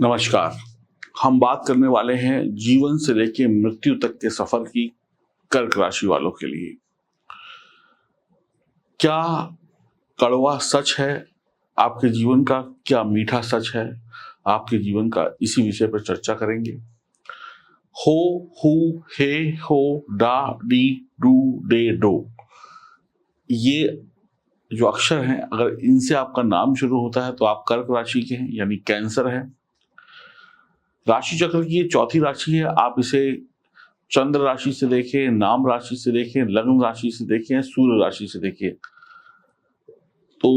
नमस्कार। हम बात करने वाले हैं जीवन से लेकर मृत्यु तक के सफर की कर्क राशि वालों के लिए। क्या कड़वा सच है आपके जीवन का, क्या मीठा सच है आपके जीवन का, इसी विषय पर चर्चा करेंगे। हो, हु, हे, हो, डा, डी, डू, डे, डो, ये जो अक्षर हैं, अगर इनसे आपका नाम शुरू होता है तो आप कर्क राशि के हैं, यानी कैंसर है। राशि चक्र की ये चौथी राशि है। आप इसे चंद्र राशि से देखें, नाम राशि से देखें, लग्न राशि से देखें, सूर्य राशि से देखें, तो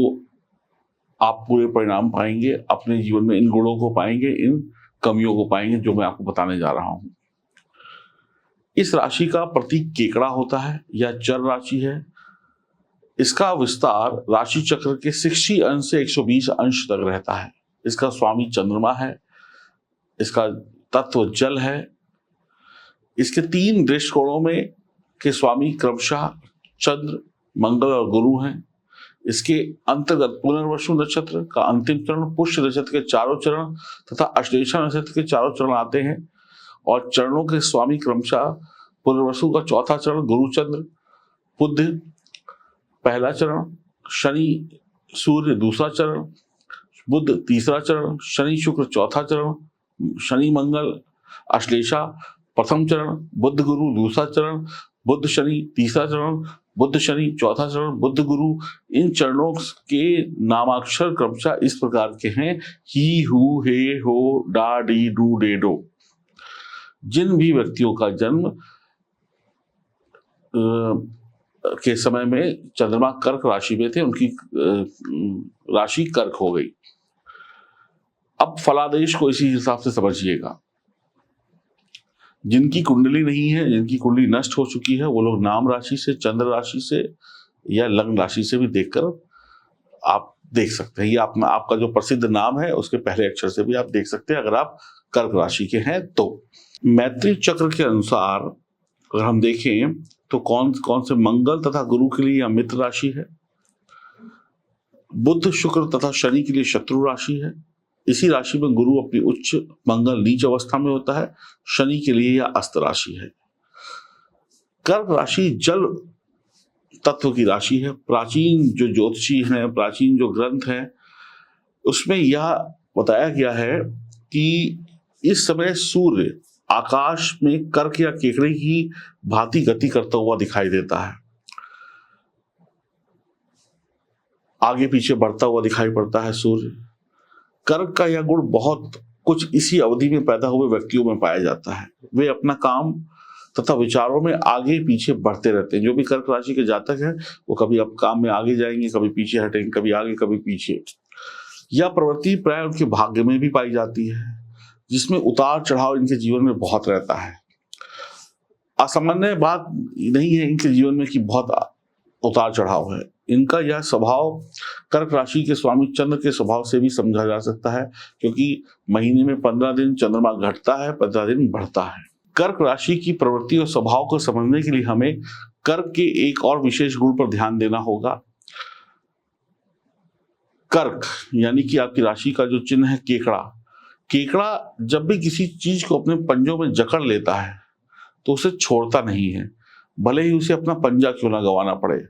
आप पूरे परिणाम पाएंगे। अपने जीवन में इन गुणों को पाएंगे, इन कमियों को पाएंगे जो मैं आपको बताने जा रहा हूं। इस राशि का प्रतीक केकड़ा होता है, यह चर राशि है। इसका विस्तार राशि चक्र के 60 अंश से 120 अंश तक रहता है। इसका स्वामी चंद्रमा है। इसका तत्व जल है। इसके 3 दृष्टिकोणों में के स्वामी क्रमशः चंद्र, मंगल और गुरु हैं। इसके अंतर्गत पुनर्वसु नक्षत्र का अंतिम चरण, पुष्य नक्षत्र के चारों चरण तथा अश्लेषा नक्षत्र के चारों चरण आते हैं और चरणों के स्वामी क्रमशः पुनर्वसु का चौथा चरण गुरु चंद्र, बुध पहला चरण, शनि सूर्य दूसरा चरण, बुध तीसरा चरण, शनि शुक्र चौथा चरण, शनि मंगल अश्लेषा प्रथम चरण, बुध गुरु दूसरा चरण, बुध शनि तीसरा चरण, बुध शनि चौथा चरण, बुध गुरु। इन चरणों के नामाक्षर क्रमशः इस प्रकार के हैं: ही, हु, हे, हो, डा, डी, डू, डे, डो। जिन भी व्यक्तियों का जन्म के समय में चंद्रमा कर्क राशि में थे, उनकी राशि कर्क हो गई। अब फलादेश को इसी हिसाब से समझिएगा। जिनकी कुंडली नहीं है, जिनकी कुंडली नष्ट हो चुकी है, वो लोग नाम राशि से, चंद्र राशि से या लग्न राशि से भी देखकर आप देख सकते हैं। ये आपका जो प्रसिद्ध नाम है उसके पहले अक्षर से भी आप देख सकते हैं अगर आप कर्क राशि के हैं तो। मैत्री चक्र के अनुसार अगर हम देखें तो कौन कौन से मंगल तथा गुरु के लिए मित्र राशि है, बुध शुक्र तथा शनि के लिए शत्रु राशि है। इसी राशि में गुरु अपनी उच्च, मंगल नीच अवस्था में होता है। शनि के लिए यह अस्त राशि है। कर्क राशि जल तत्व की राशि है। प्राचीन जो ज्योतिषी हैं, प्राचीन जो ग्रंथ हैं, उसमें यह बताया गया है कि इस समय सूर्य आकाश में कर्क या केकड़े की भांति गति करता हुआ दिखाई देता है, आगे पीछे बढ़ता हुआ दिखाई पड़ता है सूर्य। कर्क का यह गुण बहुत कुछ इसी अवधि में पैदा हुए व्यक्तियों में पाया जाता है। वे अपना काम तथा विचारों में आगे पीछे बढ़ते रहते हैं। जो भी कर्क राशि के जातक हैं वो कभी अब काम में आगे जाएंगे, कभी पीछे हटेंगे, कभी आगे कभी पीछे। यह प्रवृत्ति प्राय उनके भाग्य में भी पाई जाती है, जिसमें उतार चढ़ाव इनके जीवन में बहुत रहता है। असामान्य बात नहीं है इनके जीवन में कि बहुत उतार चढ़ाव है। इनका यह स्वभाव कर्क राशि के स्वामी चंद्र के स्वभाव से भी समझा जा सकता है, क्योंकि महीने में 15 दिन चंद्रमा घटता है, 15 दिन बढ़ता है। कर्क राशि की प्रवृत्ति और स्वभाव को समझने के लिए हमें कर्क के एक और विशेष गुण पर ध्यान देना होगा। कर्क यानी कि आपकी राशि का जो चिन्ह है केकड़ा। केकड़ा जब भी किसी चीज को अपने पंजों में जकड़ लेता है तो उसे छोड़ता नहीं है, भले ही उसे अपना पंजा क्यों ना गंवाना पड़े।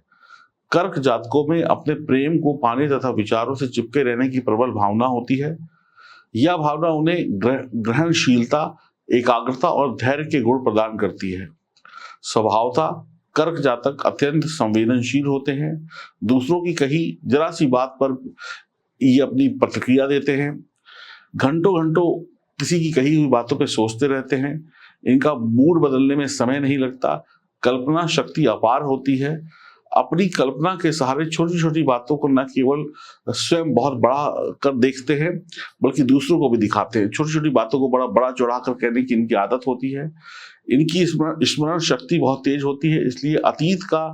कर्क जातकों में अपने प्रेम को पाने तथा विचारों से चिपके रहने की प्रबल भावना होती है। यह भावना उन्हें ग्रहणशीलता, एकाग्रता और धैर्य के गुण प्रदान करती है। स्वभावतः कर्क जातक अत्यंत संवेदनशील होते हैं। दूसरों की कही जरा सी बात पर ये अपनी प्रतिक्रिया देते हैं। घंटों घंटों किसी की कही हुई बातों पर सोचते रहते हैं। इनका मूड बदलने में समय नहीं लगता। कल्पना शक्ति अपार होती है। अपनी कल्पना के सहारे छोटी छोटी बातों को न केवल स्वयं बहुत बड़ा कर देखते हैं, बल्कि दूसरों को भी दिखाते हैं। छोटी छोटी बातों को बड़ा बड़ा चढ़ा कर कहने की इनकी आदत होती है। इनकी स्मरण शक्ति बहुत तेज होती है, इसलिए अतीत का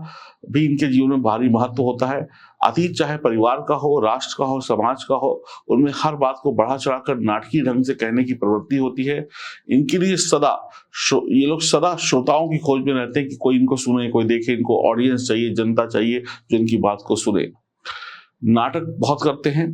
भी इनके जीवन में भारी महत्व होता है। अतीत चाहे परिवार का हो, राष्ट्र का हो, समाज का हो, उनमें हर बात को बढ़ा चढ़ाकर नाटकीय ढंग से कहने की प्रवृत्ति होती है। इनके लिए ये लोग सदा श्रोताओं की खोज में रहते हैं कि कोई इनको सुने, कोई देखे। इनको ऑडियंस चाहिए, जनता चाहिए जो इनकी बात को सुने। नाटक बहुत करते हैं।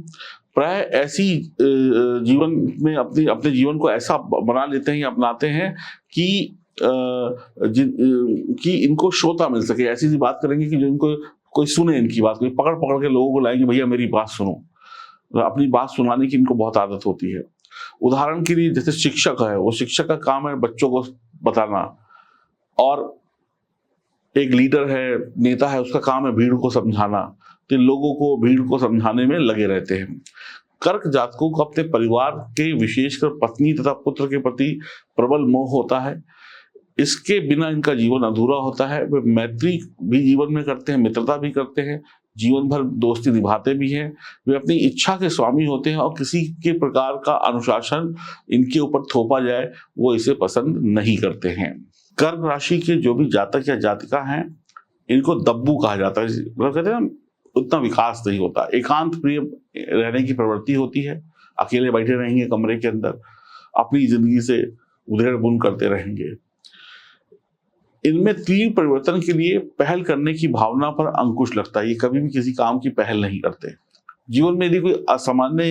प्राय ऐसी जीवन में अपने अपने जीवन को ऐसा बना लेते हैं या अपनाते हैं कि कि इनको श्रोता मिल सके। ऐसी सी बात करेंगे कि जो इनको कोई सुने, इनकी बात कोई पकड़ पकड़ के लोगों को लाएंगे, भैया मेरी बात सुनो। अपनी बात सुनाने की इनको बहुत आदत होती है। उदाहरण के लिए जैसे शिक्षक है, वो शिक्षक का काम है बच्चों को बताना, और एक लीडर है, नेता है, उसका काम है भीड़ को समझाना। तो इन लोगों को भीड़ को समझाने में लगे रहते हैं। कर्क जातकों को अपने परिवार के, विशेषकर पत्नी तथा पुत्र के प्रति प्रबल मोह होता है। इसके बिना इनका जीवन अधूरा होता है। वे मैत्री भी जीवन में करते हैं, मित्रता भी करते हैं, जीवन भर दोस्ती निभाते भी हैं। वे अपनी इच्छा के स्वामी होते हैं और किसी के प्रकार का अनुशासन इनके ऊपर थोपा जाए वो इसे पसंद नहीं करते हैं। कर्क राशि के जो भी जातक या जातिका हैं, इनको दब्बू कहा जाता है। मतलब कहते हैं उतना विकास नहीं होता, एकांत प्रिय रहने की प्रवृत्ति होती है। अकेले बैठे रहेंगे कमरे के अंदर, अपनी जिंदगी से उधेड़ बुन करते रहेंगे। इनमें तीव्र परिवर्तन के लिए पहल करने की भावना पर अंकुश लगता है। ये कभी भी किसी काम की पहल नहीं करते। जीवन में यदि कोई असामान्य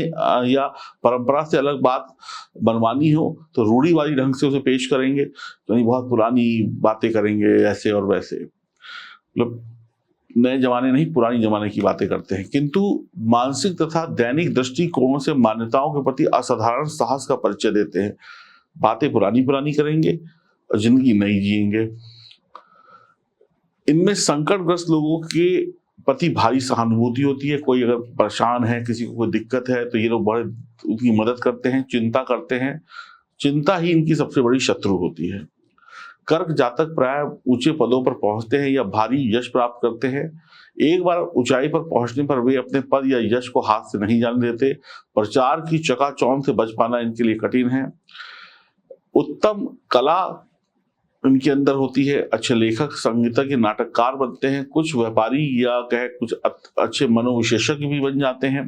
या परंपरा से अलग बात बनवानी हो तो रूढ़िवादी ढंग से उसे पेश करेंगे, तो बहुत पुरानी बातें करेंगे, ऐसे और वैसे। मतलब नए जमाने नहीं, पुरानी जमाने की बातें करते हैं, किंतु मानसिक तथा दैनिक दृष्टिकोणों से मान्यताओं के प्रति असाधारण साहस का परिचय देते हैं। बातें पुरानी पुरानी करेंगे और जिंदगी नहीं जिएंगे। इनमें संकटग्रस्त लोगों के प्रति भारी सहानुभूति होती है। कोई अगर परेशान है, किसी को कोई दिक्कत है, तो ये लोग बड़े उनकी मदद करते हैं, चिंता करते हैं। चिंता ही इनकी सबसे बड़ी शत्रु होती है। कर्क जातक प्राय ऊंचे पदों पर पहुंचते हैं या भारी यश प्राप्त करते हैं। एक बार ऊंचाई पर पहुंचने पर वे अपने पद या यश को हाथ से नहीं जाने देते। प्रचार की चकाचौंध से बच पाना इनके लिए कठिन है। उत्तम कला इनके अंदर होती है। अच्छे लेखक, संगीतज्ञ, नाटककार बनते हैं। कुछ व्यापारी या कहे कुछ अच्छे मनोविशेषज्ञ भी बन जाते हैं।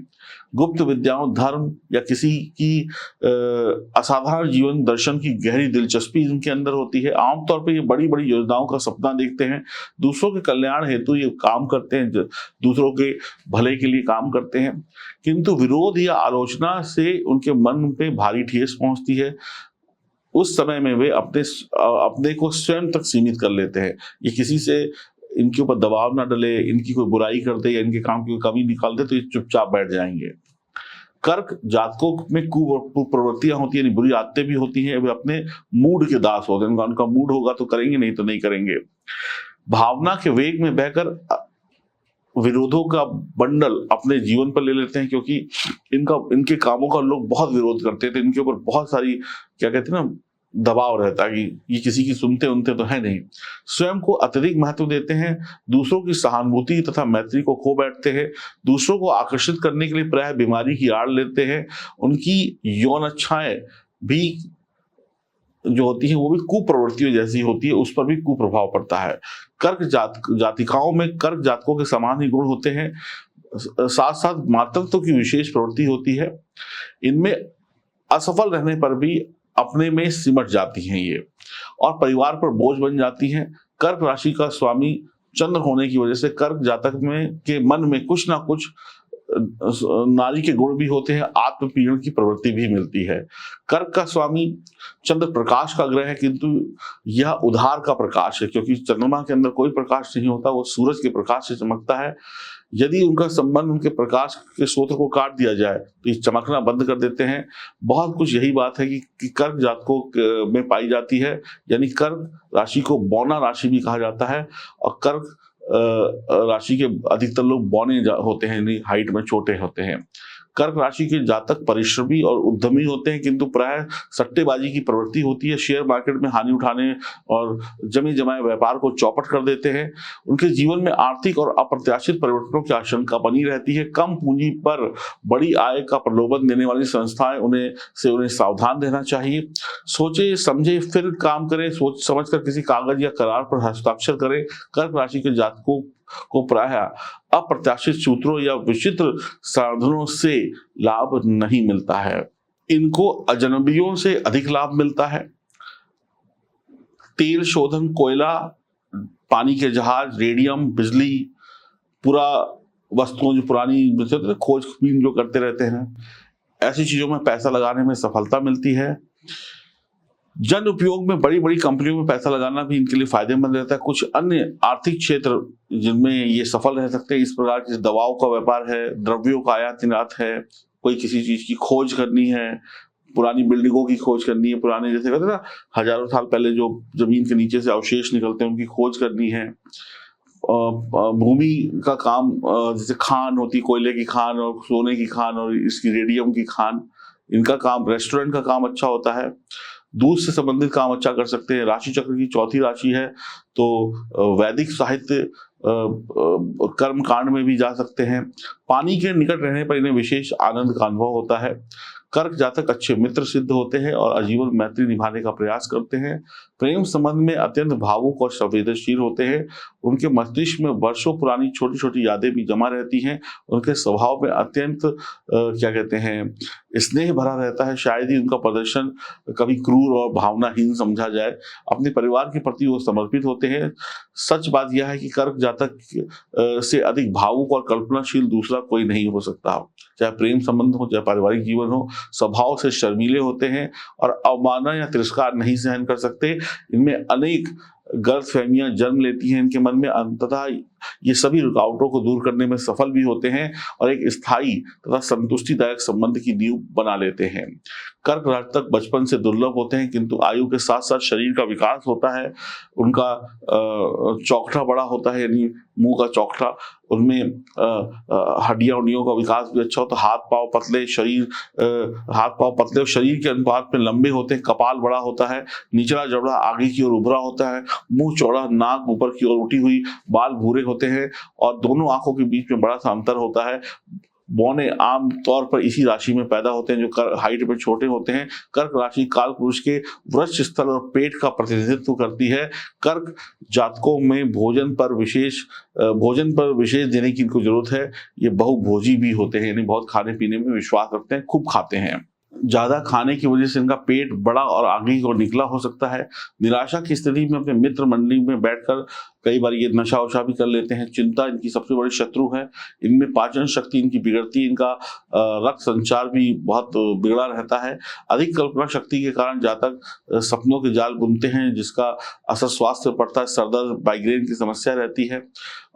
गुप्त विद्याओं, धर्म या किसी की असाधारण जीवन दर्शन की गहरी दिलचस्पी इनके अंदर होती है। आमतौर पर ये बड़ी बड़ी योजनाओं का सपना देखते हैं। दूसरों के कल्याण हेतु ये काम करते हैं, दूसरों के भले के लिए काम करते हैं, किंतु विरोध या आलोचना से उनके मन पे भारी ठेस पहुंचती है। उस समय में वे अपने को स्वयं तक सीमित कर लेते हैं। ये किसी से इनके ऊपर दबाव ना डले, इनकी कोई बुराई कर दे या इनके काम की कोई कमी निकाल दे तो ये चुपचाप बैठ जाएंगे। कर्क जातकों में कुप्रवृत्तियां होती है, यानी बुरी आदतें भी होती हैं। वे अपने मूड के दास होते हैं। उनका मूड होगा तो करेंगे, नहीं तो नहीं करेंगे। भावना के वेग में बहकर विरोधों का बंडल अपने जीवन पर ले लेते हैं, क्योंकि इनके कामों का लोग बहुत विरोध करते थे। इनके ऊपर बहुत सारी क्या कहते हैं ना दबाव रहता है कि ये किसी की सुनते उनते तो है नहीं। स्वयं को अत्यधिक महत्व देते हैं। दूसरों की सहानुभूति तथा मैत्री को खो बैठते हैं। दूसरों को आकर्षित करने के लिए प्रायः बीमारी की आड़ लेते हैं। उनकी यौन इच्छाएं भी जो होती है वो भी कुप्रवृत्तियों जैसी होती है, उस पर भी कुप्रभाव पड़ता है। कर्क जातिकाओं में कर्क जातकों के समान ही गुण होते हैं। साथ साथ मातृत्व की विशेष प्रवृत्ति होती है। इनमें असफल रहने पर भी अपने में सिमट जाती हैं ये, और परिवार पर बोझ बन जाती हैं। कर्क राशि का स्वामी चंद्र होने की वजह से कर्क जातक में के मन में कुछ ना कुछ नारी के गुण भी होते हैं। आत्मपीड़न की प्रवृत्ति भी मिलती है। कर्क का स्वामी चंद्र प्रकाश का ग्रह है, किंतु यह उधार का प्रकाश है, क्योंकि चंद्रमा के अंदर कोई प्रकाश नहीं होता, वो सूरज के प्रकाश से चमकता है। यदि उनका संबंध उनके प्रकाश के स्रोत को काट दिया जाए तो ये चमकना बंद कर देते हैं। बहुत कुछ यही बात है कि कर्क जातकों में पाई जाती है। यानी कर्क राशि को बौना राशि भी कहा जाता है, और कर्क राशि के अधिकतर लोग बौने होते हैं, यानी हाइट में छोटे होते हैं। कर्क राशि के जातक परिश्रमी और उद्यमी होते हैं, किंतु प्राय सट्टेबाजी की प्रवृत्ति होती है। शेयर मार्केट में हानि उठाने और जमी जमाए व्यापार को चौपट कर देते हैं। उनके जीवन में आर्थिक और अप्रत्याशित परिवर्तनों की आशंका बनी रहती है। कम पूंजी पर बड़ी आय का प्रलोभन देने वाली संस्थाएं उन्हें सावधान रहना चाहिए। सोचे समझे फिर काम करें, सोच समझ कर किसी कागज या करार पर हस्ताक्षर करें। कर्क राशि के जातकों को प्रायः अप्रत्याशित सूत्रों या विचित्र साधनों से लाभ नहीं मिलता है। इनको अजनबियों से अधिक लाभ मिलता है। तेल शोधन, कोयला, पानी के जहाज, रेडियम, बिजली, पूरा वस्तुओं जो पुरानी खोजबीन जो करते रहते हैं, ऐसी चीजों में पैसा लगाने में सफलता मिलती है। जन उपयोग में बड़ी बड़ी कंपनियों में पैसा लगाना भी इनके लिए फायदेमंद रहता है। कुछ अन्य आर्थिक क्षेत्र जिनमें ये सफल रह सकते हैं, इस प्रकार की दवाओं का व्यापार है, द्रव्यों का आयात निर्यात है, कोई किसी चीज की खोज करनी है, पुरानी बिल्डिंगों की खोज करनी है, पुराने जैसे कहते हैं ना हजारों साल पहले जो जमीन के नीचे से अवशेष निकलते हैं उनकी खोज करनी है। भूमि का काम, जैसे खान होती, कोयले की खान और सोने की खान और इसकी रेडियम की खान, इनका काम, रेस्टोरेंट का काम अच्छा होता है। दूध से संबंधित काम अच्छा कर सकते हैं। राशि चक्र की चौथी राशि है तो वैदिक साहित्य कर्म कांड में भी जा सकते हैं। पानी के निकट रहने पर इन्हें विशेष आनंद का अनुभव होता है। कर्क जातक अच्छे मित्र सिद्ध होते हैं और आजीवन मैत्री निभाने का प्रयास करते हैं। प्रेम संबंध में अत्यंत भावुक और संवेदनशील होते हैं। उनके मस्तिष्क में वर्षों पुरानी छोटी छोटी यादें भी जमा रहती हैं। उनके स्वभाव में अत्यंत क्या कहते हैं, स्नेह भरा रहता है। शायद ही उनका प्रदर्शन कभी क्रूर और भावनाहीन समझा जाए। अपने परिवार के प्रति वो समर्पित होते हैं। सच बात यह है कि कर्क जातक से अधिक भावुक और कल्पनाशील दूसरा कोई नहीं हो सकता। चाहे प्रेम संबंध हो, चाहे पारिवारिक जीवन हो, स्वभाव से शर्मीले होते हैं और अवमानना या तिरस्कार नहीं सहन कर सकते। इनमें अनेक गलतफहमियां जन्म लेती हैं इनके मन में। अंततः ये सभी रुकावटों को दूर करने में सफल भी होते हैं और एक स्थायी तथा संतुष्टिदायक संबंध की नींव बना लेते हैं। कर्क जातक बचपन से दुर्लभ होते हैं, किंतु आयु के साथ साथ शरीर का विकास होता है। उनका चौकठा बड़ा होता है, यानी मुंह का चौकठा, उनमें हड्डियां उड्डियों का विकास भी अच्छा होता है। हाथ पांव पतले, हाथ पांव पतले और शरीर के अनुपात में लंबे होते हैं। कपाल बड़ा होता है, निचला जबड़ा आगे की ओर उभरा होता है, मुंह चौड़ा, नाक ऊपर की ओर उठी हुई, बाल भूरे होते हैं और दोनों आंखों के बीच में बड़ा सा अंतर होता है। बौने आम तौर पर इसी राशि में पैदा होते हैं जो हाइट में छोटे होते हैं। कर्क राशि काल पुरुष के वृक्ष स्थल और पेट का प्रतिनिधित्व करती है। कर्क जातकों में भोजन पर विशेष देने की इनको जरूरत है। ये बहुभोजी भी होते हैं, यानी बहुत खाने पीने में विश्वास रखते हैं, खूब खाते हैं। ज्यादा खाने की वजह से इनका पेट बड़ा और आगे की ओर निकला हो सकता है। निराशा की स्थिति में अपने मित्र मंडली में बैठकर कई बार ये नशा वशा भी कर लेते हैं। चिंता इनकी सबसे बड़ी शत्रु है। इनमें पाचन शक्ति इनकी बिगड़ती है। इनका रक्त संचार भी बहुत बिगड़ा रहता है। अधिक कल्पना शक्ति के कारण जातक सपनों के जाल बुनते हैं, जिसका असर स्वास्थ्य पर पड़ता है। सरदर्द, माइग्रेन की समस्या रहती है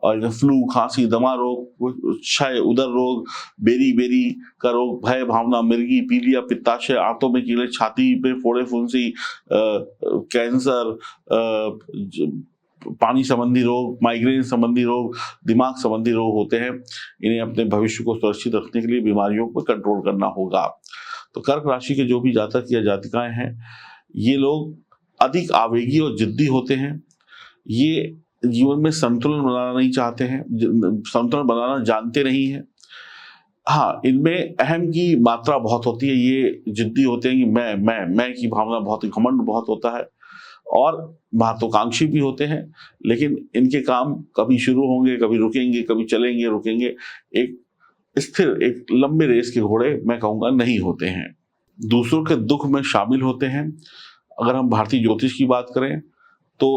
और फ्लू, खांसी, दमा रोग, क्षय, उदर रोग, बेरी बेरी का रोग, भय भावना, मिर्गी, पीलिया, पित्ताशय, आंतों में कीड़े, छाती में फोड़े फुंसी, कैंसर, पानी संबंधी रोग, माइग्रेन संबंधी रोग, दिमाग संबंधी रोग होते हैं। इन्हें अपने भविष्य को सुरक्षित रखने के लिए बीमारियों को कंट्रोल करना होगा। तो कर्क राशि के जो भी जातक या जातिकाएं हैं, ये लोग अधिक आवेगी और जिद्दी होते हैं। ये जीवन में संतुलन बनाना नहीं चाहते हैं, संतुलन बनाना जानते नहीं हैं। हाँ, इनमें अहम की मात्रा बहुत होती है। ये जिद्दी होते हैं कि मैं की भावना बहुत, घमंड बहुत होता है और महत्वाकांक्षी भी होते हैं। लेकिन इनके काम कभी शुरू होंगे, कभी रुकेंगे, कभी चलेंगे, रुकेंगे। एक स्थिर, एक लंबे रेस के घोड़े मैं कहूँगा नहीं होते हैं। दूसरों के दुख में शामिल होते हैं। अगर हम भारतीय ज्योतिष की बात करें तो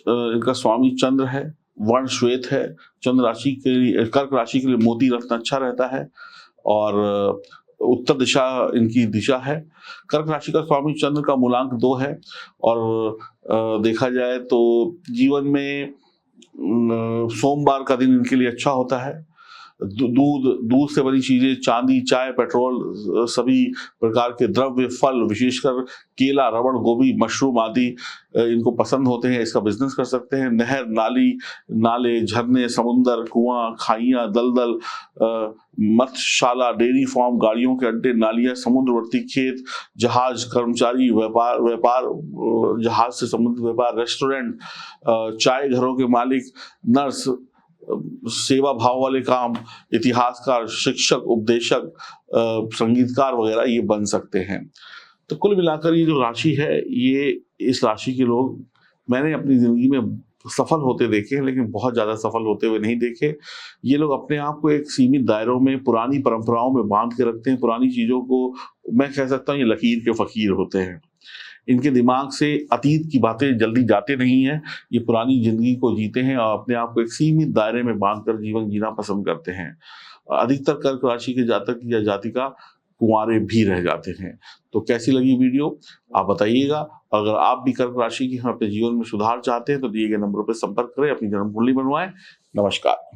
इनका स्वामी चंद्र है, वर्ण श्वेत है। चंद्र राशि के लिए, कर्क राशि के लिए मोती रत्न अच्छा रहता है और उत्तर दिशा इनकी दिशा है। कर्क राशि का स्वामी चंद्र का मूलांक 2 है और देखा जाए तो जीवन में सोमवार का दिन इनके लिए अच्छा होता है। दूध से बनी चीजें, चांदी, चाय, पेट्रोल, सभी प्रकार के द्रव्य, फल, विशेषकर केला, रबड़, गोभी, मशरूम आदि इनको पसंद होते हैं। इसका बिजनेस कर सकते हैं। नहर, नाले, झरने, समुंदर, कुआं, खाइयां, दलदल, मत्स्यशाला, डेयरी फार्म, गाड़ियों के अड्डे, नालियां, समुद्रवर्ती खेत, जहाज, कर्मचारी, व्यापार, जहाज से संबंधित व्यापार, रेस्टोरेंट, चाय घरों के मालिक, नर्स, सेवा भाव वाले काम, इतिहासकार, शिक्षक, उपदेशक, संगीतकार वगैरह ये बन सकते हैं। तो कुल मिलाकर ये जो राशि है, ये इस राशि के लोग मैंने अपनी जिंदगी में सफल होते देखे, लेकिन बहुत ज्यादा सफल होते हुए नहीं देखे। ये लोग अपने आप को एक सीमित दायरों में, पुरानी परंपराओं में बांध के रखते हैं। पुरानी चीजों को मैं कह सकता हूँ ये लकीर के फकीर होते हैं। इनके दिमाग से अतीत की बातें जल्दी जाते नहीं हैं। ये पुरानी जिंदगी को जीते हैं और अपने आप को एक सीमित दायरे में बांधकर जीवन जीना पसंद करते हैं। अधिकतर कर्क राशि के जातक या जातिका कुंवारे भी रह जाते हैं। तो कैसी लगी वीडियो आप बताइएगा। अगर आप भी कर्क राशि की अपने जीवन में सुधार चाहते हैं तो दिए गए नंबरों पर संपर्क करें, अपनी जन्म कुंडली बनवाएं। नमस्कार।